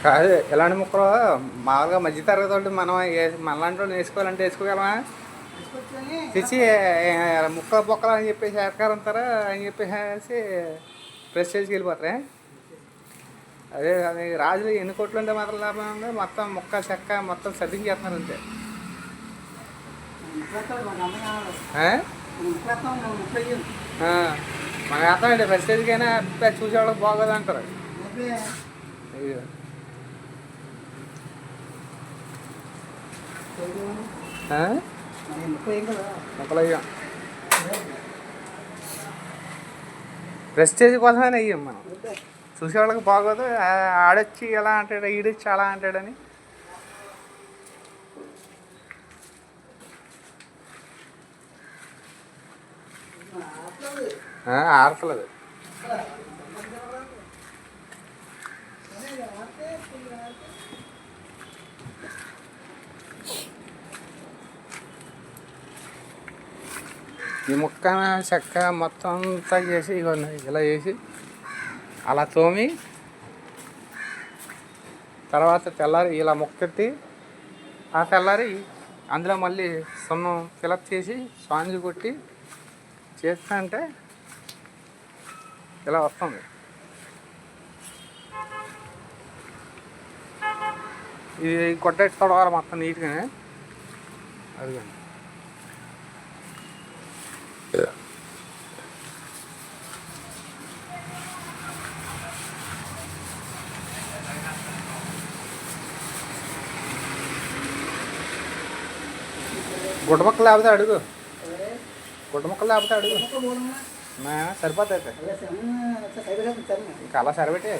కాదు ఇలాంటి ముక్కలు మామూలుగా మధ్య తరగతి వాళ్ళు మనం మనలాంటి వాళ్ళు వేసుకోవాలంటే వేసుకోగలమా? తెచ్చి ముక్కలు బొక్కలు అని చెప్పేసి ఏర్కారంతారా అని చెప్పేసి ప్రెస్టేజ్కి వెళ్ళిపోతారా? అదే అది రాజులు ఎన్ని కోట్లు ఉంటే మాత్రం లాభం ఉంది, మొత్తం ముక్క చెక్క మొత్తం సర్దించేస్తున్నారు అంతే. మనకు అర్థమండి ప్రెస్టేజ్కైనా చూసేవాళ్ళకి బాగోదు అంటారు. అయ్యో ముక్కలు అయ్యాం ప్రెస్టేజ్ కోసమే అయ్యాం మనం. చూసేవాళ్ళకి బాగోదు, ఆడొచ్చి ఎలా అంటాడు, ఈడొచ్చి అలా అంటాడని. ఆడతలేదు. ఈ ముక్క చెక్క మొత్తం అంతా చేసి ఇలా చేసి అలా తోమి తర్వాత తెల్లారి ఇలా ముక్కెత్తి ఆ తెల్లారి అందులో మళ్ళీ సున్నం ఫిలప్ చేసి స్పాంజ్ కొట్టి చేస్తా అంటే ఇలా వస్తుంది. ఇది కొట్టేసి తొడవాలి మొత్తం నీట్గానే. అదిగండి గుడ్డ మొక్కలు లేకపోతే అడుగు, గుడ్డ మొక్కలు లేకపోతే అడుగు, సరిపోతాయి. ఇంకా అలా సరిపెట్టే